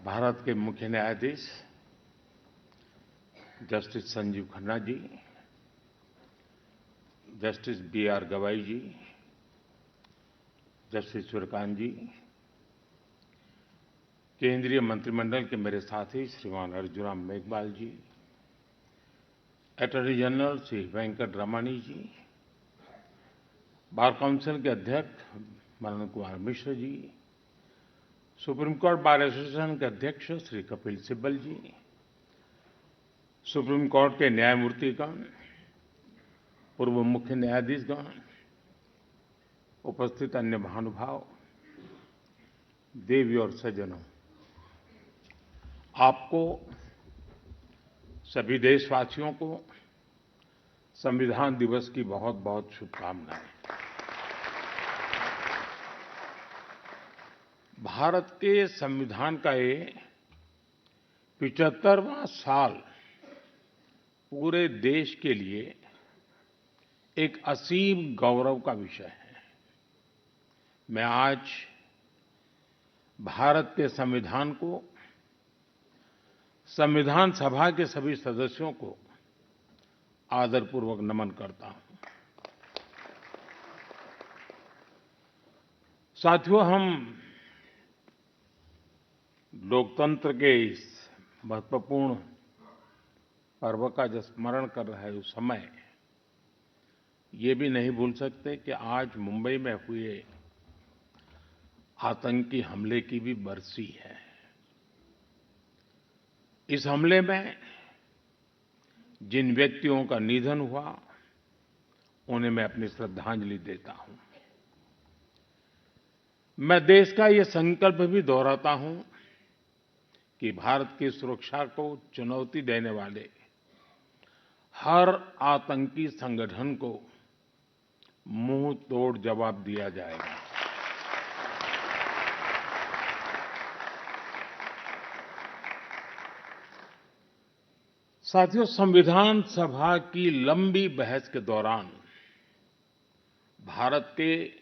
भारत के मुख्य न्यायाधीश justice Sanjeev Khanna ji, justice B.R. गवाई जी, जस्टिस सूर्यकांत जी, केंद्रीय मंत्रिमंडल के मेरे साथी श्रीमान अर्जुन राम मेघवाल जी, अटॉर्नी जनरल श्री वेंकट रमणी जी, बार काउंसिल के अध्यक्ष Manan Kumar Mishra ji, supreme court bar association के अध्यक्ष श्री कपिल सिब्बल जी, सुप्रीम कोर्ट के न्यायमूर्तिगण, पूर्व मुख्य न्यायाधीशगण, उपस्थित अन्य महानुभाव, देवी और सज्जनों, आपको सभी देशवासियों को संविधान दिवस की बहुत-बहुत शुभकामनाएं। भारत के संविधान का ये 75वां साल पूरे देश के लिए एक असीम गौरव का विषय है। मैं आज भारत के संविधान को, संविधान सभा के सभी सदस्यों को आदरपूर्वक नमन करता हूं। साथियों, हम लोकतंत्र के इस महत्वपूर्ण पर्व का जब स्मरण कर रहे उस समय ये भी नहीं भूल सकते कि आज मुंबई में हुए आतंकी हमले की भी बरसी है। इस हमले में जिन व्यक्तियों का निधन हुआ, उन्हें मैं अपनी श्रद्धांजलि देता हूं। मैं देश का ये संकल्प भी दोहराता हूं कि भारत की सुरक्षा को चुनौती देने वाले हर आतंकी संगठन को मुंह तोड़ जवाब दिया जाएगा। साथियों, संविधान सभा की लंबी बहस के दौरान भारत के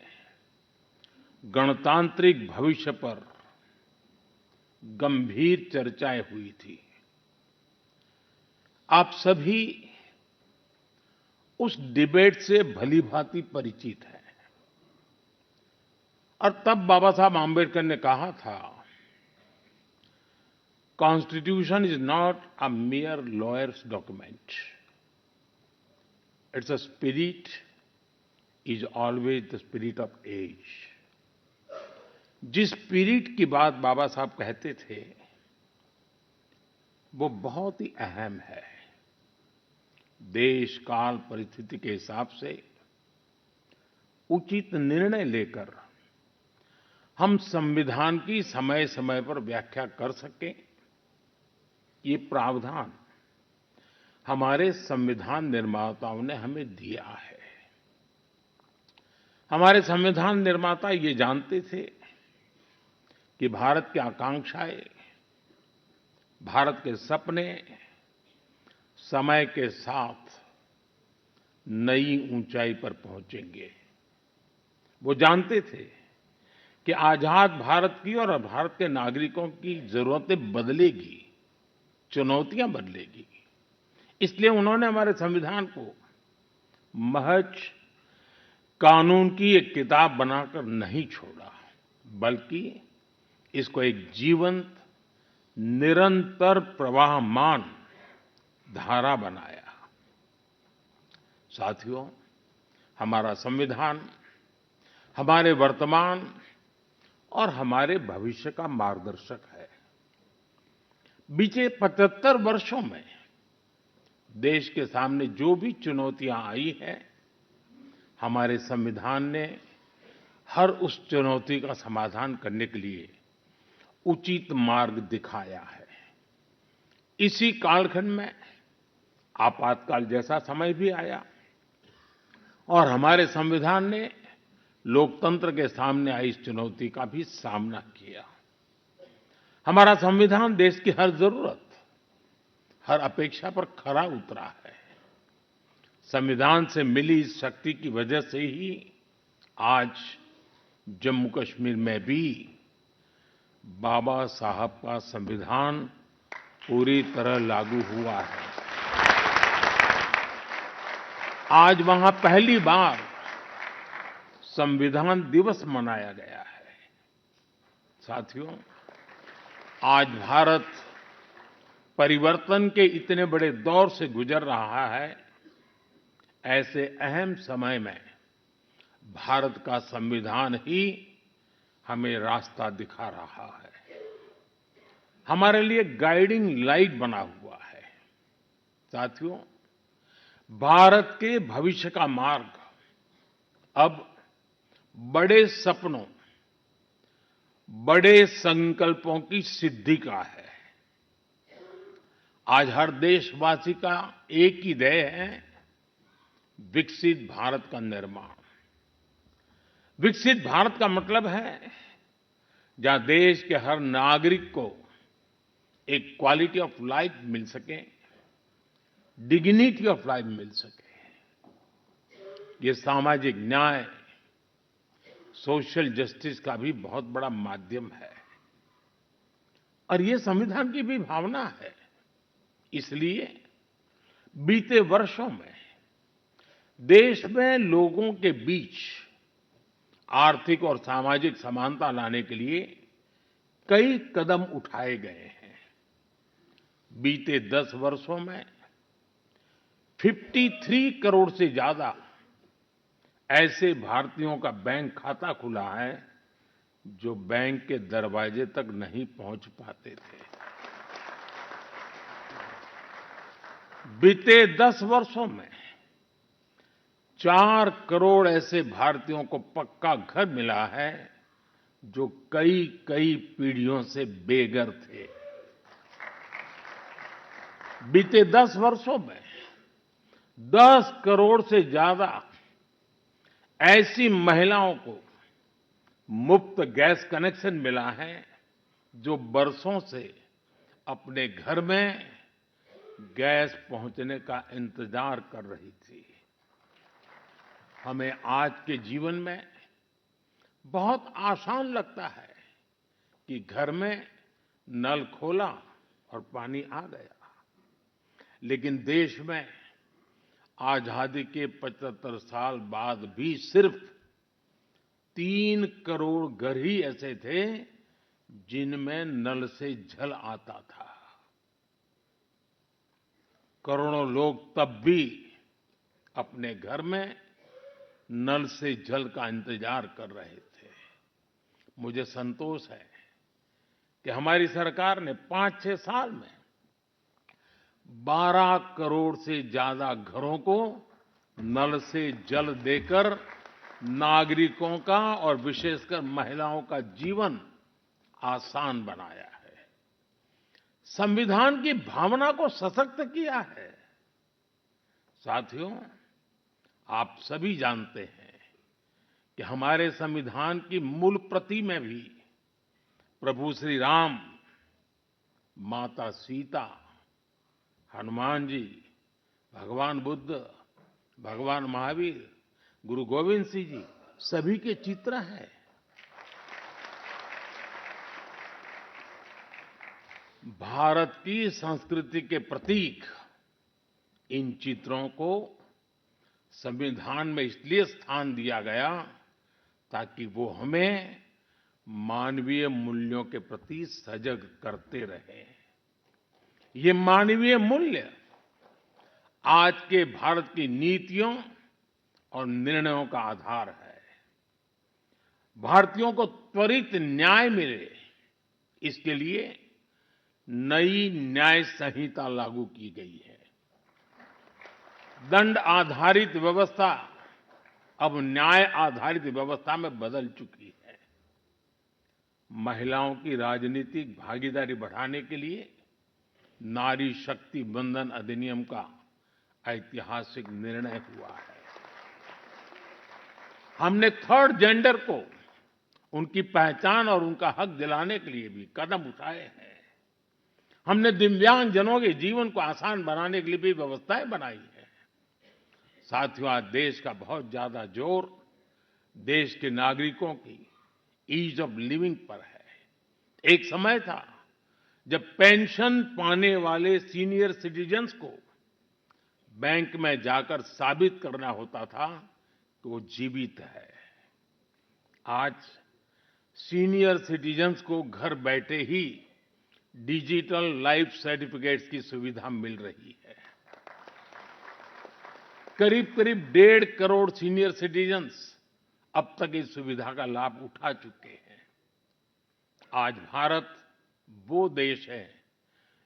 गणतांत्रिक भविष्य पर गंभीर चर्चाएं हुई थी। आप सभी उस डिबेट से भलीभांति परिचित हैं और तब बाबा साहब आम्बेडकर ने कहा था, constitution is not a mere lawyer's document. Its spirit is always the spirit of age. जिस स्पिरिट की बात बाबा साहब कहते थे, वो बहुत ही अहम है। देश काल परिस्थिति के हिसाब से उचित निर्णय लेकर हम संविधान की समय-समय पर व्याख्या कर सकें, ये प्रावधान हमारे संविधान निर्माताओं ने हमें दिया है। हमारे संविधान निर्माता ये जानते थे कि भारत की आकांक्षाएं, भारत के सपने समय के साथ नई ऊंचाई पर पहुंचेंगे। वो जानते थे कि आजाद भारत की और भारत के नागरिकों की जरूरतें बदलेगी, चुनौतियां बदलेगी। इसलिए उन्होंने हमारे संविधान को महज कानून की एक किताब बनाकर नहीं छोड़ा, बल्कि इसको एक जीवंत, निरंतर प्रवाहमान धारा बनाया। साथियों, हमारा संविधान हमारे वर्तमान और हमारे भविष्य का मार्गदर्शक है। बीते 75 वर्षों में देश के सामने जो भी चुनौतियां आई हैं, हमारे संविधान ने हर उस चुनौती का समाधान करने के लिए उचित मार्ग दिखाया है। इसी कालखंड में आपातकाल जैसा समय भी आया और हमारे संविधान ने लोकतंत्र के सामने आई इस चुनौती का भी सामना किया। हमारा संविधान देश की हर जरूरत, हर अपेक्षा पर खरा उतरा है। संविधान से मिली इस शक्ति की वजह से ही आज जम्मू कश्मीर में भी बाबा साहब का संविधान पूरी तरह लागू हुआ है। आज वहां पहली बार संविधान दिवस मनाया गया है। साथियों, आज भारत परिवर्तन के इतने बड़े दौर से गुजर रहा है। ऐसे अहम समय में भारत का संविधान ही हमें रास्ता दिखा रहा है, हमारे लिए गाइडिंग लाइट बना हुआ है। साथियों, भारत के भविष्य का मार्ग अब बड़े सपनों, बड़े संकल्पों की सिद्धि का है। आज हर देशवासी का एक ही ध्येय है, विकसित भारत का निर्माण। विकसित भारत का मतलब है जहां देश के हर नागरिक को एक क्वालिटी ऑफ लाइफ मिल सके, डिग्निटी ऑफ लाइफ मिल सके। ये सामाजिक न्याय, सोशल जस्टिस का भी बहुत बड़ा माध्यम है और ये संविधान की भी भावना है। इसलिए बीते वर्षों में देश में लोगों के बीच आर्थिक और सामाजिक समानता लाने के लिए कई कदम उठाए गए हैं। बीते 10 वर्षों में 53 करोड़ से ज्यादा ऐसे भारतीयों का बैंक खाता खुला है जो बैंक के दरवाजे तक नहीं पहुंच पाते थे। बीते 10 वर्षों में 4 करोड़ ऐसे भारतीयों को पक्का घर मिला है जो कई कई पीढ़ियों से बेघर थे। बीते 10 वर्षों में 10 करोड़ से ज्यादा ऐसी महिलाओं को मुफ्त गैस कनेक्शन मिला है जो बरसों से अपने घर में गैस पहुंचने का इंतजार कर रही थी। हमें आज के जीवन में बहुत आसान लगता है कि घर में नल खोला और पानी आ गया, लेकिन देश में आजादी के 75 साल बाद भी सिर्फ 3 करोड़ घर ही ऐसे थे जिनमें नल से जल आता था। करोड़ों लोग तब भी अपने घर में नल से जल का इंतजार कर रहे थे। मुझे संतोष है कि हमारी सरकार ने 5-6 साल में 12 करोड़ से ज्यादा घरों को नल से जल देकर नागरिकों का और विशेषकर महिलाओं का जीवन आसान बनाया है। संविधान की भावना को सशक्त किया है। साथियों, आप सभी जानते हैं कि हमारे संविधान की मूल प्रति में भी प्रभु श्री राम, माता सीता, हनुमान जी, भगवान बुद्ध, भगवान महावीर, गुरु गोविंद सिंह जी सभी के चित्र हैं। भारत की संस्कृति के प्रतीक इन चित्रों को संविधान में इसलिए स्थान दिया गया ताकि वो हमें मानवीय मूल्यों के प्रति सजग करते रहे। ये मानवीय मूल्य आज के भारत की नीतियों और निर्णयों का आधार है। भारतीयों को त्वरित न्याय मिले, इसके लिए नई न्याय संहिता लागू की गई है। दंड आधारित व्यवस्था अब न्याय आधारित व्यवस्था में बदल चुकी है। महिलाओं की राजनीतिक भागीदारी बढ़ाने के लिए नारी शक्ति बंधन अधिनियम का ऐतिहासिक निर्णय हुआ है। हमने थर्ड जेंडर को उनकी पहचान और उनका हक दिलाने के लिए भी कदम उठाए हैं। हमने दिव्यांगजनों के जीवन को आसान बनाने के लिए भी व्यवस्थाएं बनाई हैं। साथियों, आज देश का बहुत ज्यादा जोर देश के नागरिकों की ईज ऑफ लिविंग पर है, एक समय था जब पेंशन पाने वाले सीनियर सिटीजन्स को बैंक में जाकर साबित करना होता था कि वो जीवित है। आज सीनियर सिटीजन्स को घर बैठे ही डिजिटल लाइफ सर्टिफिकेट्स की सुविधा मिल रही है। करीब-करीब 1.5 करोड़ सीनियर सिटीजन्स अब तक इस सुविधा का लाभ उठा चुके हैं। आज भारत वो देश है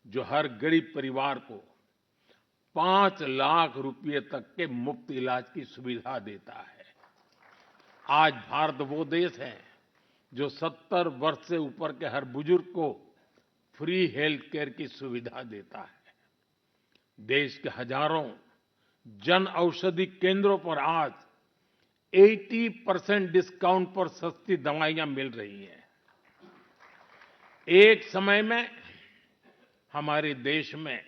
जो हर गरीब परिवार को 5 लाख रुपए तक के मुफ्त इलाज की सुविधा देता है। आज भारत वो देश है जो 70 वर्ष से ऊपर के हर बुजुर्ग को फ्री हेल्थ केयर की सुविधा देता है। देश के हजारों जन औषधि केंद्रों पर आज 80% डिस्काउंट पर सस्ती दवाइयां मिल रही हैं। एक समय में हमारे देश में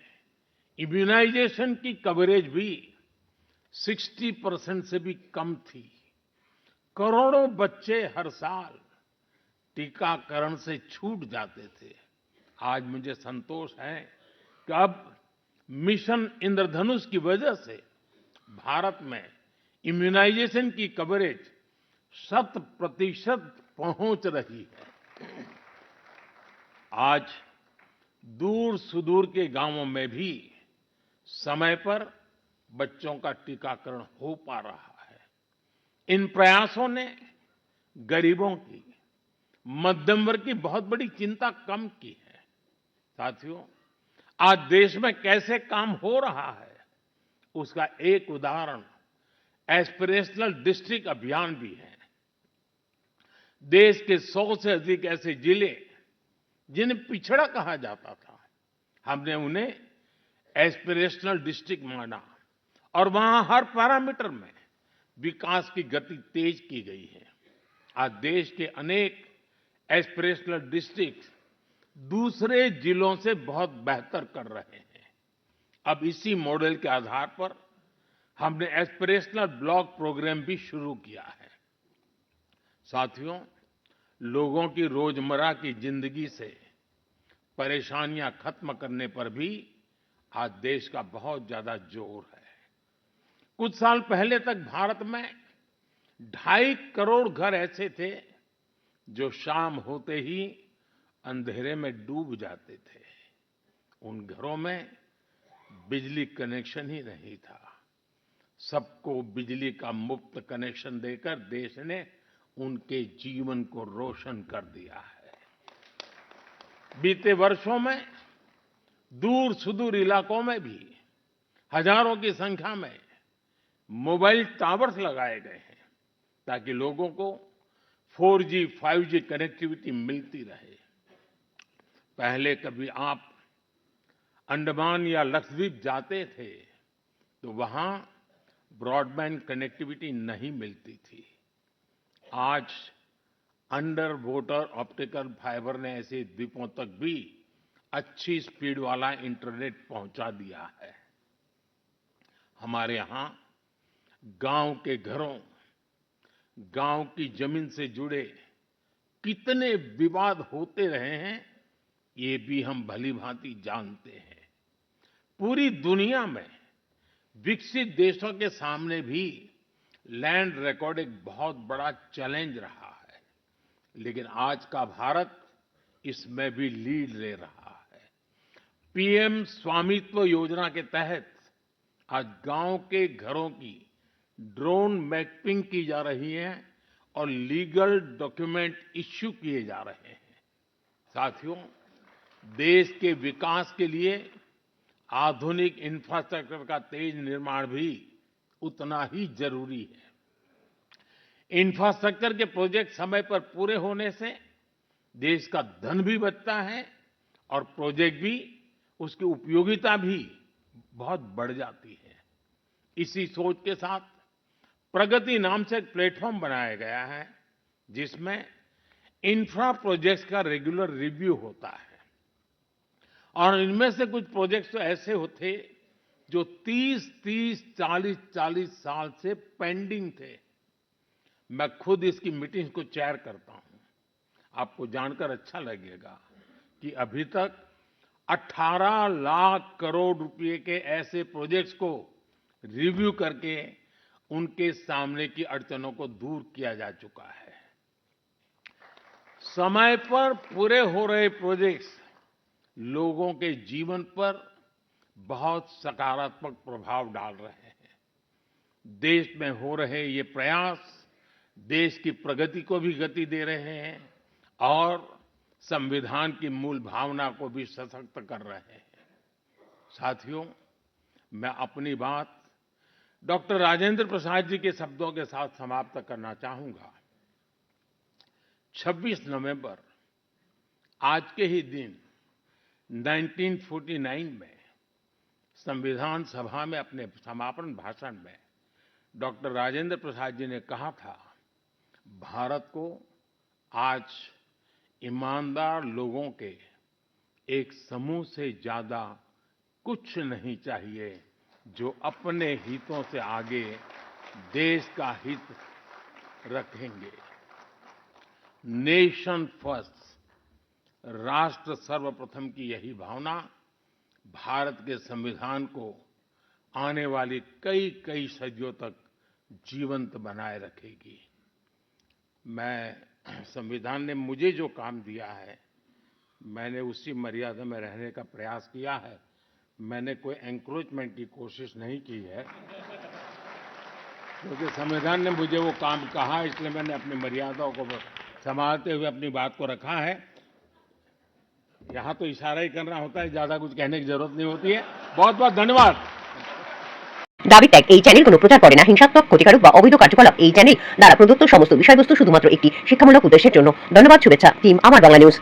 इम्यूनाइजेशन की कवरेज भी 60% से भी कम थी। करोड़ों बच्चे हर साल टीकाकरण से छूट जाते थे। आज मुझे संतोष है कि अब मिशन इंद्रधनुष की वजह से भारत में इम्यूनाइजेशन की कवरेज 100% पहुंच रही है। आज दूर-सुदूर के गांवों में भी समय पर बच्चों का टीकाकरण हो पा रहा है। इन प्रयासों ने गरीबों की, मध्यम वर्ग की बहुत बड़ी चिंता कम की है। साथियों, आज देश में कैसे काम हो रहा है, उसका एक उदाहरण एस्पिरेशनल डिस्ट्रिक्ट अभियान भी है। देश के 100 से अधिक ऐसे जिले जिन्हें पिछड़ा कहा जाता था, हमने उन्हें एस्पिरेशनल डिस्ट्रिक्ट माना और वहां हर पैरामीटर में विकास की गति तेज की गई है। आज देश के अनेक एस्पिरेशनल डिस्ट्रिक्ट दूसरे जिलों से बहुत बेहतर कर रहे हैं। अब इसी मॉडल के आधार पर हमने एस्पिरेशनल ब्लॉक प्रोग्राम भी शुरू किया है। साथियों, लोगों की रोजमर्रा की जिंदगी से परेशानियां खत्म करने पर भी आज देश का बहुत ज्यादा जोर है। कुछ साल पहले तक भारत में 2.5 करोड़ घर ऐसे थे जो शाम होते ही अंधेरे में डूब जाते थे। उन घरों में बिजली कनेक्शन ही नहीं था। सबको बिजली का मुफ्त कनेक्शन देकर देश ने उनके जीवन को रोशन कर दिया है। बीते वर्षों में दूर-सुदूर इलाकों में भी हजारों की संख्या में मोबाइल टावर्स लगाए गए हैं ताकि लोगों को 4G, 5G कनेक्टिविटी मिलती रहे। पहले कभी आप अंडमान या लक्षद्वीप जाते थे तो वहां ब्रॉडबैंड कनेक्टिविटी नहीं मिलती थी। आज अंडर वाटर ऑप्टिकल फाइबर ने ऐसे द्वीपों तक भी अच्छी स्पीड वाला इंटरनेट पहुंचा दिया है। हमारे यहां गांव के घरों, गांव की जमीन से जुड़े कितने विवाद होते रहे हैं, ये भी हम भली-भांति जानते हैं। पूरी दुनिया में विकसित देशों के सामने भी लैंड रिकॉर्ड एक बहुत बड़ा चैलेंज रहा है, लेकिन आज का भारत इसमें भी लीड ले रहा है। पीएम स्वामित्व योजना के तहत आज गांव के घरों की ड्रोन मैपिंग की जा रही है और लीगल डॉक्यूमेंट इश्यू किए जा रहे हैं। साथियों, देश के विकास के लिए आधुनिक इंफ्रास्ट्रक्चर का तेज निर्माण भी उतना ही जरूरी है। इंफ्रास्ट्रक्चर के प्रोजेक्ट समय पर पूरे होने से देश का धन भी बचता है और प्रोजेक्ट भी, उसकी उपयोगिता भी बहुत बढ़ जाती है। इसी सोच के साथ प्रगति नाम से एक प्लेटफॉर्म बनाया गया है जिसमें इंफ्रा प्रोजेक्ट्स का रेगुलर रिव्यू होता है और इनमें से कुछ प्रोजेक्ट्स तो ऐसे होते जो 30-30, 40-40 साल से पेंडिंग थे। मैं खुद इसकी मीटिंग को चेयर करता हूं। आपको जानकर अच्छा लगेगा कि अभी तक 18 लाख करोड़ रुपए के ऐसे प्रोजेक्ट्स को रिव्यू करके उनके सामने की अड़चनों को दूर किया जा चुका है। समय पर पूरे हो रहे प्रोजेक्ट्स लोगों के जीवन पर बहुत सकारात्मक प्रभाव डाल रहे हैं। देश में हो रहे ये प्रयास देश की प्रगति को भी गति दे रहे हैं और संविधान की मूल भावना को भी सशक्त कर रहे हैं। साथियों, मैं अपनी बात डॉक्टर राजेंद्र प्रसाद जी के शब्दों के साथ समाप्त करना चाहूंगा। 26 नवंबर आज के ही दिन 1949 में संविधान सभा में अपने समापन भाषण में डॉक्टर राजेंद्र प्रसाद जी ने कहा था, भारत को आज ईमानदार लोगों के एक समूह से ज्यादा कुछ नहीं चाहिए, जो अपने हितों से आगे देश का हित रखेंगे। नेशन फर्स्ट, राष्ट्र सर्वप्रथम की यही भावना भारत के संविधान को आने वाली कई सदियों तक जीवंत बनाए रखेगी। संविधान ने मुझे जो काम दिया है, मैंने उसी मर्यादा में रहने का प्रयास किया है। मैंने कोई एंक्रोचमेंट की कोशिश नहीं की है, क्योंकि संविधान ने मुझे वो काम कहा, इसलिए मैंने अपनी मर्यादाओं को संभालते हुए अपनी बात को रखा है। यहाँ तो इशारा ही करना होता है, ज्यादा कुछ कहने की जरूरत नहीं होती है। बहुत बहुत धन्यवाद। দাবি ত্যাগ এই চ্যানেল কোনো প্রচার করে না। হিংসাত্মক, ক্ষতিকারক বা অবৈধ কার্যকলাপ এই চ্যানেল দ্বারা প্রদত্ত সমস্ত বিষয়বস্তু শুধুমাত্র একটি শিক্ষামূলক উদ্দেশ্যের জন্য। ধন্যবাদ। শুভেচ্ছা। টিম আমার বাংলা নিউজ।